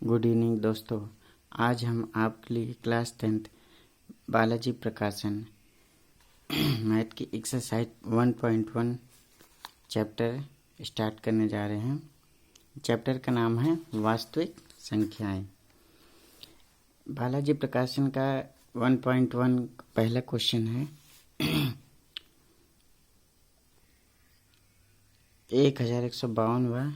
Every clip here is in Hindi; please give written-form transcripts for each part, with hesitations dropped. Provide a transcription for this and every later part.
गुड इवनिंग दोस्तों। आज हम आपके लिए क्लास 10th बालाजी प्रकाशन मैथ की एक्सरसाइज 1.1 चैप्टर स्टार्ट करने जा रहे हैं। चैप्टर का नाम है वास्तविक संख्याएं। बालाजी प्रकाशन का 1.1 पहला क्वेश्चन है 1152 व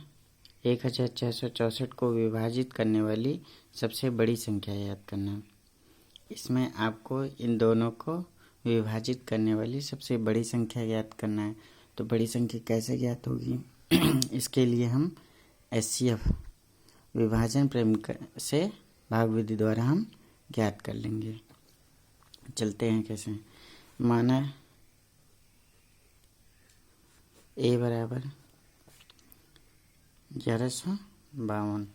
1664 को विभाजित करने वाली सबसे बड़ी संख्या याद करना। इसमें आपको इन दोनों को विभाजित करने वाली सबसे बड़ी संख्या याद करना है। तो बड़ी संख्या कैसे ज्ञात होगी इसके लिए हम एचसीएफ विभाजन प्रमेय से भाग विधि द्वारा हम ज्ञात कर लेंगे। चलते हैं कैसे। माना ए बराबर 1152,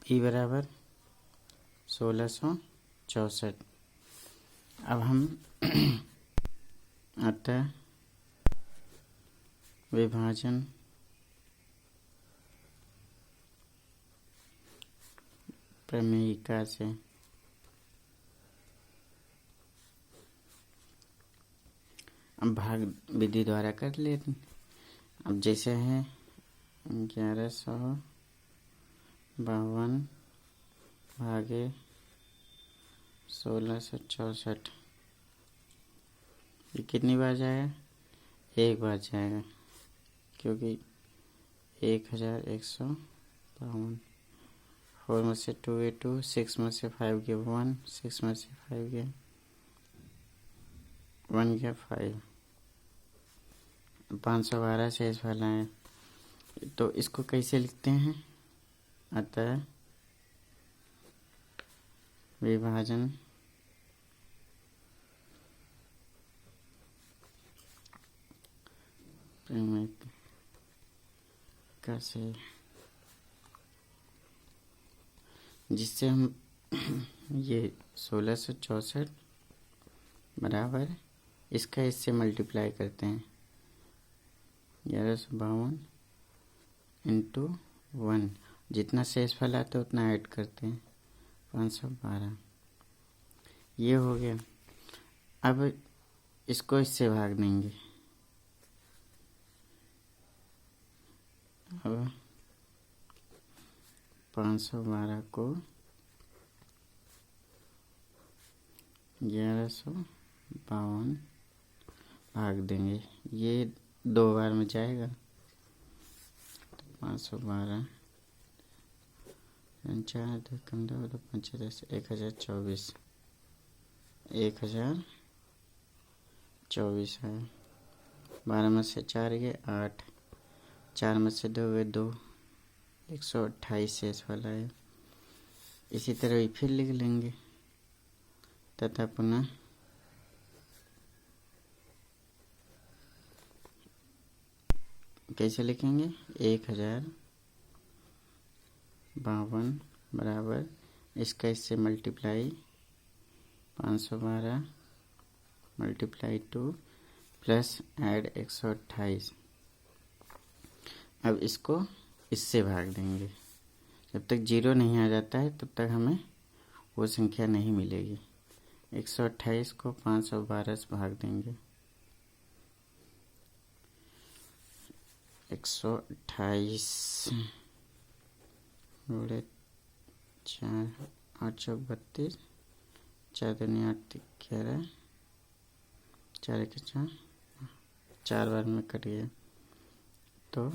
बी बराबर 1664। अब हम अतः विभाजन प्रमेयिका से अब भाग विधि द्वारा कर लेते। अब जैसे है 1152 भागे 1664, ये कितनी बार जाएगा? एक बार जाएगा, क्योंकि 1152। 4 में से 2 गए 2, 6 में से 5 गए 1, 6 में से 5 गए 1 गया 5। 512 शेष वाला है, तो इसको कैसे लिखते हैं? अतः विभाजन प्रमेयिका से, जिससे हम ये 1664 बराबर इसका इससे मल्टीप्लाई करते हैं। 1152 इंटू 1, जितना शेष फल आता है उतना ऐड करते हैं, 512। ये हो गया। अब इसको इससे भाग देंगे। अब 512 को 1152 भाग देंगे। ये 2 बार में जाएगा, तो 512 4 2 कम 2 2 5 10 1024 1024 है। 12 में से 4 गए 8, 4 में से 2 गए 2, 128 शेष वाला है। इसी तरह ही फिर लिख लेंगे तथा पुनः कैसे लिखेंगे? 1052 बराबर इसका इससे मल्टीप्लाई 512 मल्टीप्लाई 2 प्लस ऐड 128। अब इसको इससे भाग देंगे। जब तक 0 नहीं आ जाता है तब तक हमें वो संख्या नहीं मिलेगी। 128 को 512 से भाग देंगे। 128 गुणे 4 8 चौक 32, 4 दूनी 8 11, 4 1 4, 4 बार में कट गया, तो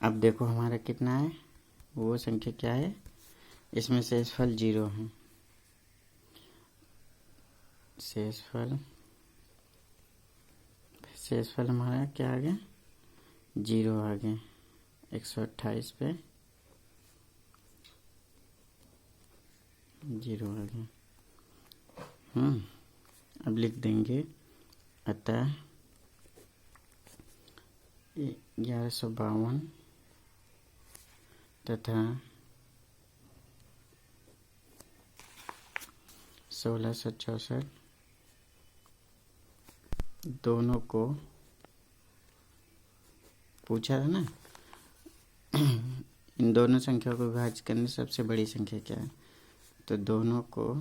अब देखो हमारा कितना है, वो संख्या क्या है? इसमें शेषफल 0 है। शेषफल हमारा क्या आ गया? 0 आ गया। 128 पे 0 आ गया। अब लिख देंगे अतः 1152 तथा 1664 दोनों को पूछा था ना, इन दोनों संख्याओं को विभाजित करने सबसे बड़ी संख्या क्या है, तो दोनों को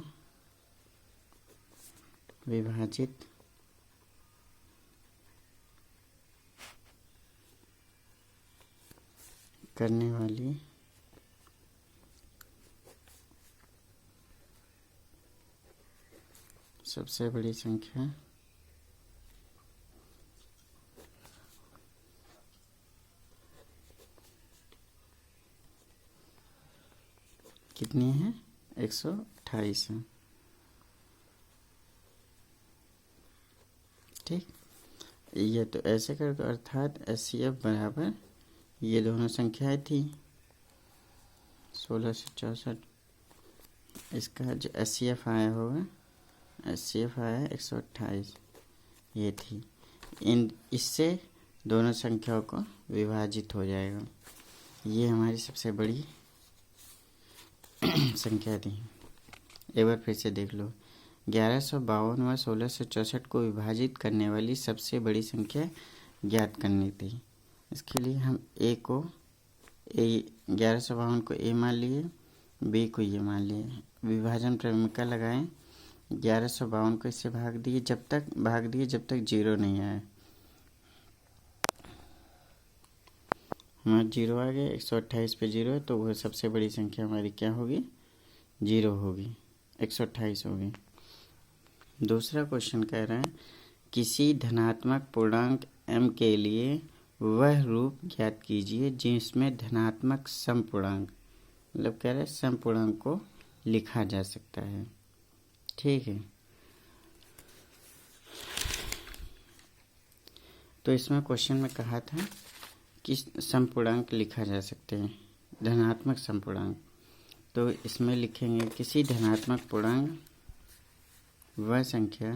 विभाजित करने वाली सबसे बड़ी संख्या कितनी है, 128 है। ठीक, ये तो ऐसे कर दो, अर्थात HCF बराबर ये दोनों संख्याएं थी 16 से 64, इसका जो HCF आया होगा, HCF आया 128, ये थी। इससे दोनों संख्याओं को विभाजित हो जाएगा। ये हमारी सबसे बड़ी संख्या थी। एक बार फिर से देख लो, 1152 व 1664 को विभाजित करने वाली सबसे बड़ी संख्या ज्ञात करनी थी। इसके लिए हम ए को 1152 को ए मान लिए, बी को ये मान लिए, विभाजन प्रमेय लगाएं, 1152 को इससे भाग दिए जब तक 0 नहीं आया। हमारा 0 आ गया, 128 पे 0 है, तो वह सबसे बड़ी संख्या हमारी क्या होगी, 0 होगी, 128 होगी। दूसरा क्वेश्चन कह रहा है किसी धनात्मक पूर्णांक m के लिए वह रूप ज्ञात कीजिए जिसमें धनात्मक समपूर्णांक, मतलब कह रहे हैं समपूर्णांक को लिखा जा सकता है। ठीक है, तो इसमें क्वेश्चन में कहा था कि समपूर्णांक लिखा जा सकते हैं, धनात्मक समपूर्णांक। तो इसमें लिखेंगे किसी धनात्मक पूर्णांक वह संख्या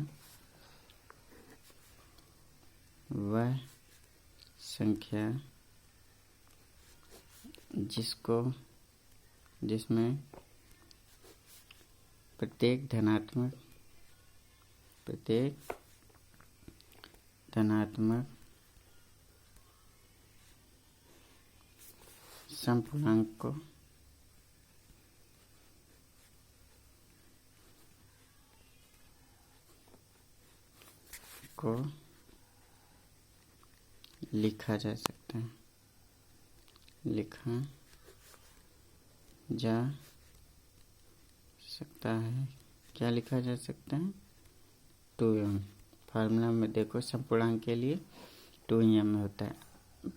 जिसमें प्रत्येक धनात्मक समपूर्णांक को लिखा जा सकता है, क्या लिखा जा सकता है, 2m। फार्मूला में देखो समपूर्णांक के लिए 2m में होता है।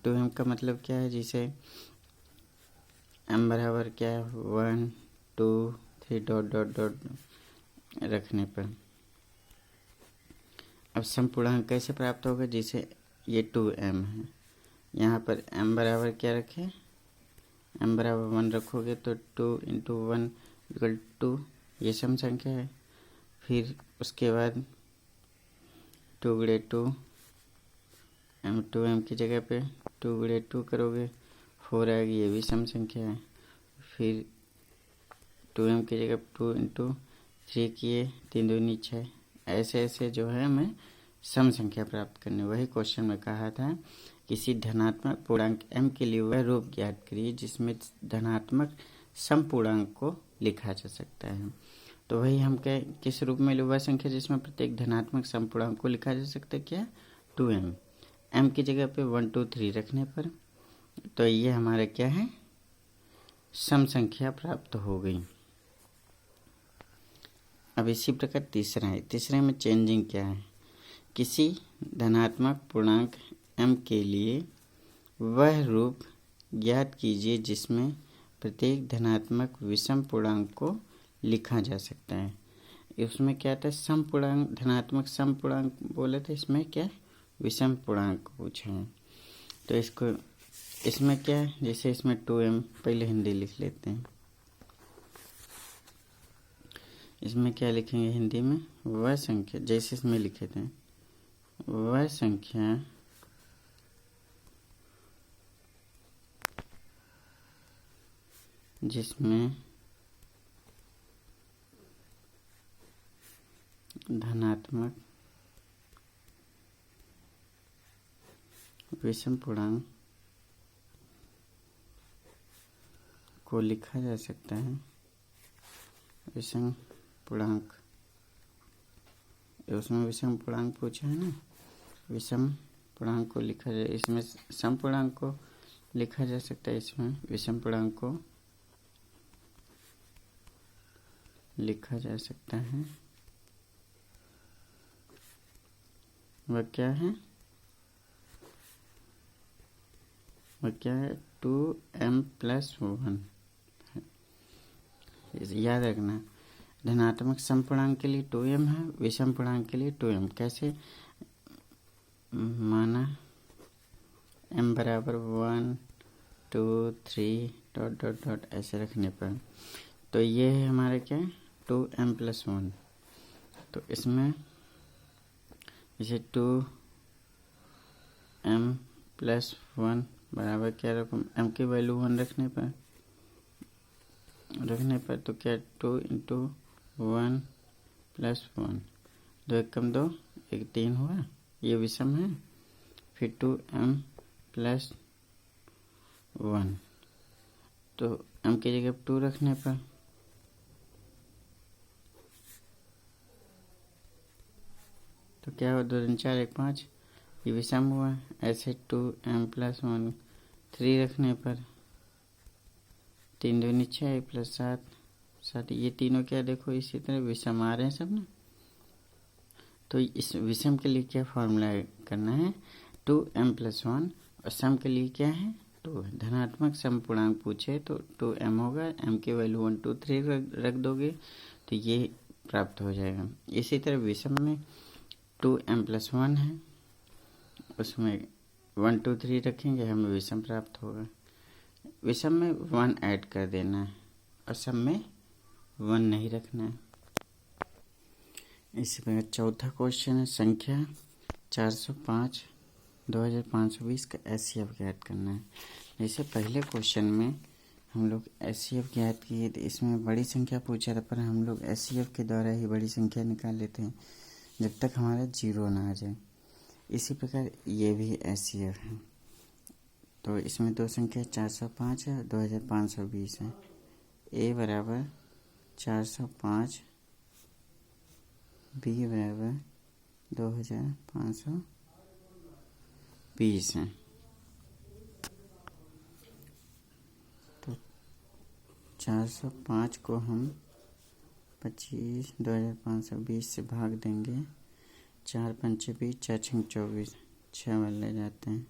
2m का मतलब क्या है, जिसे m बराबर क्या है, 1 2 3 डॉट डॉट डॉट रखने पर। अब समपूर्णांक कैसे प्राप्त होगा, जिसे ये 2m है, यहाँ पर m बराबर क्या रखें, m बराबर 1 रखोगे तो 2 इंटू 1 इक्वल 2, ये सम संख्या है। फिर उसके बाद 2 गुणे 2, m की जगह पे 2 गुणे 2 करोगे 4 आएगी, ये भी सम संख्या है। फिर 2m की जगह 2 इंटू 3 किए, 3 दूनी 6, ऐसे जो है हमें सम संख्या प्राप्त करनी। वही क्वेश्चन में कहा था किसी धनात्मक पूर्णांक m के लिए वह रूप ज्ञात करिए जिसमें धनात्मक समपूर्णांक को लिखा जा सकता है। तो वही हम किस रूप में वह संख्या जिसमें प्रत्येक धनात्मक समपूर्णांक को लिखा जा सकता है, क्या, 2m। m की जगह पे 1 2 3 रखने पर तो ये हमारा क्या है, सम संख्या प्राप्त हो गई। अब इसी प्रकार तीसरे में चेंजिंग क्या है, किसी धनात्मक पूर्णांक m के लिए वह रूप ज्ञात कीजिए जिसमें प्रत्येक धनात्मक विषम पूर्णांक को लिखा जा सकता है। उसमें क्या था, सम पूर्णांक, धनात्मक सम पूर्णांक बोले थे, इसमें क्या विषम पूर्णांक पूछा है। तो इसमें क्या है, जैसे इसमें 2m, पहले हिंदी लिख लेते हैं। इसमें क्या लिखेंगे हिंदी में, वह संख्या, जैसे इसमें लिखे थे, वह संख्या जिसमें धनात्मक विषम पूर्णांक को लिखा जा सकता है। विषम पूर्णांक, उसमें विषम पूर्णांक पूछा है ना, विषम पूर्णांक को लिखा जाए, इसमें सम पूर्णांक को लिखा जा सकता है। इसमें विषम पूर्णांक को लिखा जा सकता है। वह क्या है? वह क्या है? 2m+1। याद रखना, धनात्मक सम पूर्णांक के लिए 2m है, विषम पूर्णांक के लिए 2m। कैसे माना? m बराबर 1 2 3 डॉट डॉट डॉट ऐसे रखने पर, तो ये है हमारे क्या, 2m+1। तो इसमें इसे 2m+1 बराबर क्या रखूँ? m की वैल्यू 1 रखने पर तो क्या, 2 × 1+1, 2 × 1 = 2, 1 3 हुआ, ये विषम है। फिर 2m+1, तो m की जगह 2 रखने पर तो क्या हुआ, 2 × 4 = 5, ये विषम हुआ। ऐसे 2m+1 3 रखने पर 3 2 = 6, 1 + 7 7, ये तीनों क्या, देखो इसी तरह विषम आ रहे हैं सब ना। तो इस विषम के लिए क्या फॉर्मूला करना है, 2m+1, और सम के लिए क्या है, 2। धनात्मक सम पूर्णांक पूछे तो 2m होगा, m की वैल्यू 1 2 3 रख दोगे तो ये प्राप्त हो जाएगा। इसी तरह विषम में 2m+1 है, उसमें 1 2 3 रखेंगे, हमें विषम प्राप्त होगा। विषम में 1 ऐड कर देना है और सम में 1 नहीं रखना है। इसी प्रकार चौथा क्वेश्चन है, संख्या 405 2520 का एचसीएफ ज्ञात करना है। जैसे पहले क्वेश्चन में हम लोग एचसीएफ ज्ञात किए, तो इसमें बड़ी संख्या पूछा था, पर हम लोग एचसीएफ के द्वारा ही बड़ी संख्या निकाल लेते हैं जब तक हमारा 0 ना आ जाए। इसी प्रकार ये भी एचसीएफ है। तो इसमें दो संख्या 405 है और 2520 है। ए बराबर 405, बी बराबर 2520 है। तो 405 को हम 25 से भाग देंगे, 4 पंचे 20, 4 छंग 24, 6 वाले ले जाते हैं।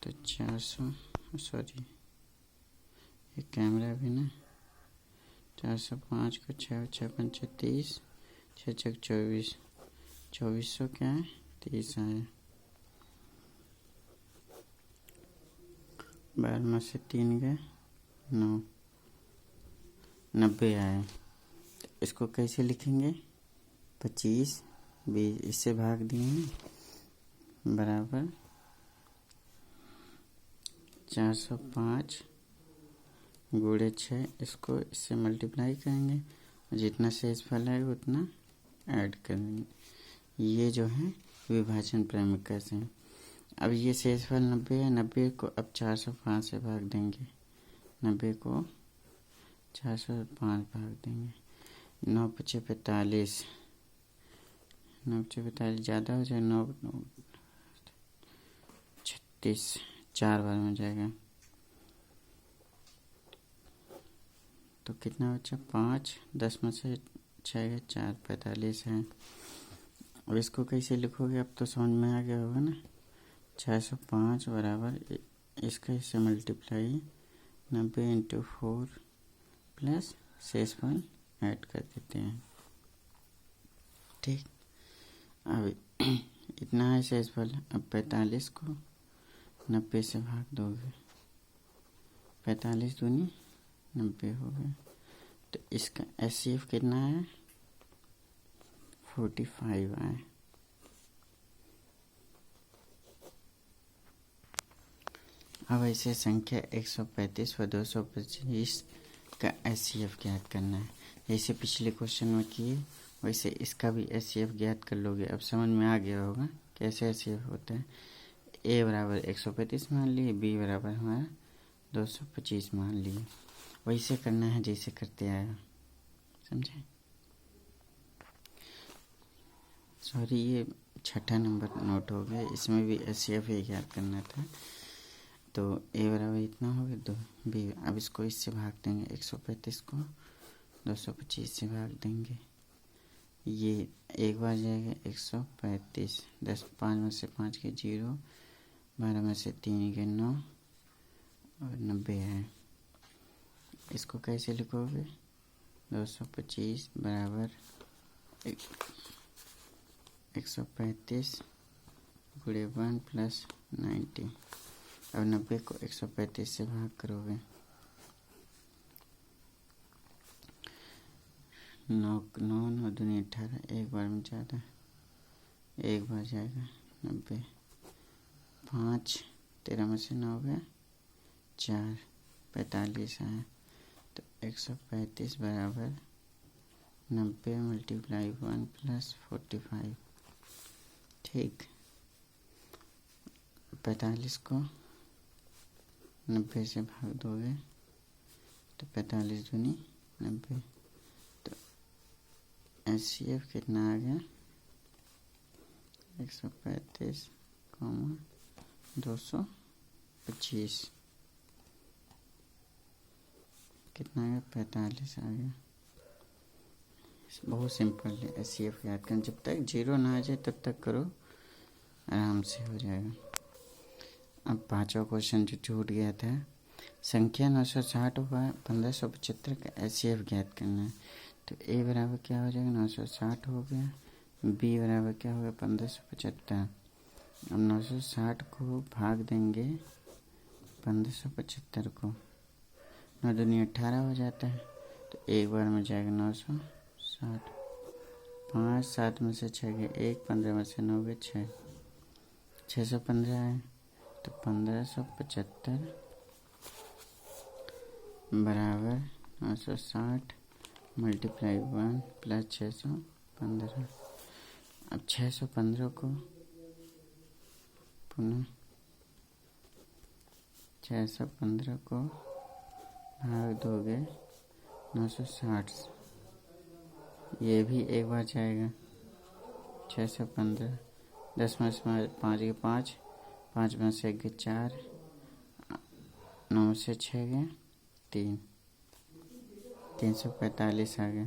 तो 400, सॉरी ये कैमरा भी ना, 405 को 6 6 पंचे 30, 6 छक 24, 2400 क्या है, 30 आया। 12 से 3 गए 9, 90 आया। इसको कैसे लिखेंगे, 25 20 इससे भाग दिए बराबर 405 गुणे 6, इसको इससे मल्टीप्लाई करेंगे और जितना शेषफल है उतना ऐड करेंगे। ये जो है विभाजन प्रमेय से। अब ये शेषफल 90 है, 90 को अब 405 से भाग देंगे, 90 को 405 भाग देंगे, 9 पचे 45, 9 पचे 45 ज़्यादा हो जाए, 9 36, 4 बार में जाएगा तो कितना बचा, 5, 10 में से 6 4 45 है। अब इसको कैसे लिखोगे, अब तो समझ में आ गया होगा ना। 405 बराबर इसका इससे मल्टीप्लाई 90 × 4 प्लस शेषफल ऐड कर देते हैं। ठीक, अब इतना है शेषफल। अब 45 को 90 से भाग दोगे, 45 दूनी 90 हो गए। तो इसका एचसीएफ कितना है, 45 आए। अब ऐसे संख्या 135 व 225 का एचसीएफ ज्ञात करना है। जैसे पिछले क्वेश्चन में किए वैसे इसका भी एचसीएफ ज्ञात कर लोगे। अब समझ में आ गया होगा कैसे एचसीएफ होता है। ए बराबर 135 मान लिए, बी बराबर हमारा 225 मान लिए। वैसे करना है जैसे करते आए, समझे। सॉरी, ये छठा नंबर नोट हो गया, इसमें भी HCF एक याद करना था। तो ए बराबर इतना हो गया, दो बी। अब इसको इससे भाग देंगे, 135 को 225 से भाग देंगे। ये एक बार जाएगा 135, 10 5 में से 5 के 0, 12 में से 3 के 9 और 90 है। इसको कैसे लिखोगे, 225 बराबर 135 गुणे 1 प्लस 90। अब 90 को 135 से भाग करोगे, 9 दूनी 18, एक बार में ज़्यादा, एक बार जाएगा 90, 5 13 में से 9 गया 4, 45 है। तो 135 बराबर 90 मल्टीप्लाई 1 प्लस 45। ठीक, 45 को 90 से भाग दोगे तो 45 दूनी 90। तो HCF कितना आ गया, 135, 225 कितना आ गया, 45 आ गया। बहुत सिंपल है HCF याद करना, जब तक 0 ना आ जाए तब तक करो, आराम से हो जाएगा। अब पांचवा क्वेश्चन जो छूट गया था, संख्या 960 व 1575 का HCF ज्ञात करना है। तो ए बराबर क्या हो जाएगा, 960 हो गया, बी बराबर क्या होगा 1575। अब 960 को भाग देंगे 1575 को, 9 दूनी 18 हो जाता है। तो एक बार में जाएगा 960, 5 7 में से 6 गए 1, 15 में से 9 गए 6, 615 है। तो 1575 बराबर 960 मल्टीप्लाई 1 प्लस 615। अब 615 को पुनः 615 को भाग दोगे 960 से, ये भी एक बार जाएगा 615, 10 में से 5 के 5, 5 में से 1 के 4, 9 में से 6 गए 3, 345 आ गया।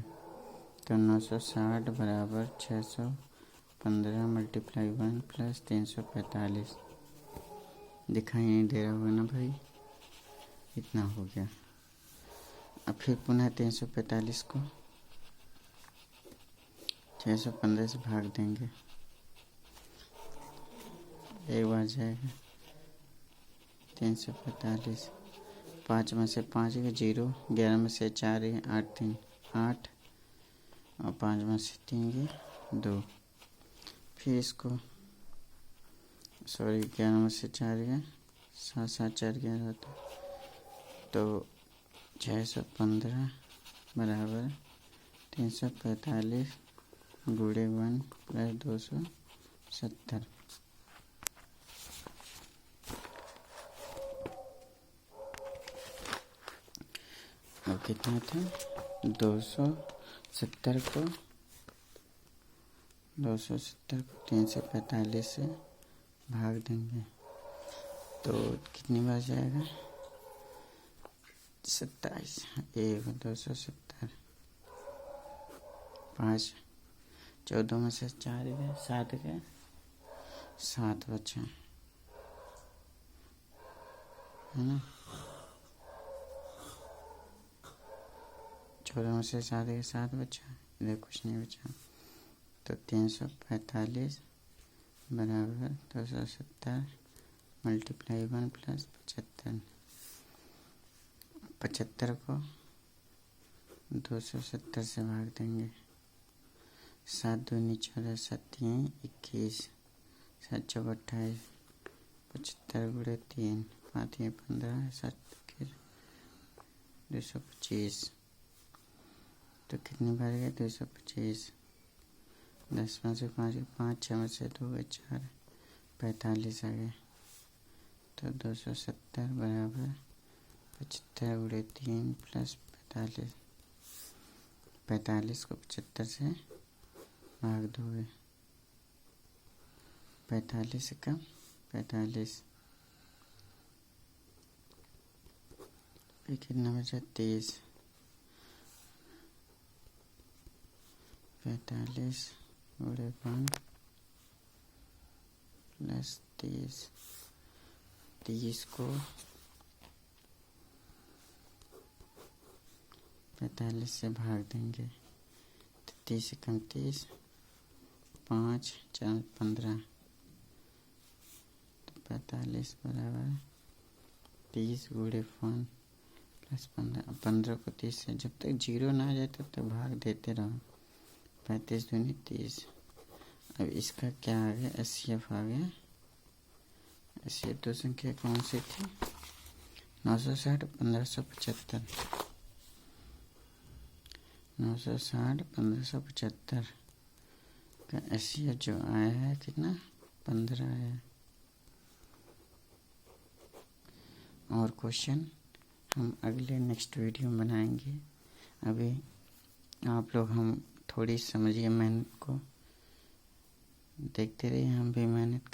तो 960 बराबर 615 मल्टीप्लाई 1 प्लस 345। दिखाई नहीं दे रहा होगा ना भाई, इतना हो गया। अब फिर पुनः 345 को 615 से भाग देंगे, एक बार जाएगा 345, 5 में से 5 के 0, 11 में से 4 है 8, 3 8 और 5 में से 3 के 2। फिर इसको सॉरी 11 में से 4 है 7 7 4 11 होता। तो 615 बराबर 345 गुणे 1 प्लस 270। और कितना था, 270 को 345 से भाग देंगे तो कितनी बार जाएगा, 27, 270, 5 14 में से 4 गए 7 गए 7 बचे है ना, 14 में से 7 गए 7 बचा, इधर कुछ नहीं बचा। तो 345 बराबर 270 मल्टीप्लाई 1 प्लस 75। 75 को 270 से भाग देंगे, 7 दूनी 14, 7 3 21, 7 4 28, 75 गुणे 3, 5 15, 7 225। तो कितनी बार गए, 225, 10 में से 5 5, 6 में से 2 4, 45 आ गए। तो 270 बराबर 75 गुणे 3 प्लस 45। 45 को 75 से भाग दोगे, 45 से कम 45, फिर कितना बचा 30। 45 गुणे 5 प्लस 30। 30 को 45 से भाग देंगे तो 30 से कम 30, 5 4 15, तो 45 बराबर 30 गुणे 5 प्लस 15। 15 को 30 से जब तक जीरो ना आ जाए तब तक भाग देते रहो। 35 दूनी 30। अब इसका क्या आ गया, HCF आ गया। HCF दो संख्या कौन सी थी, 960 1575। 960 1575 का HCF जो आया है कितना, 15 आया। और क्वेश्चन हम अगले नेक्स्ट वीडियो में बनाएंगे। अभी आप लोग हम थोड़ी समझिए, मेहनत को देखते रहिए, हम भी मेहनत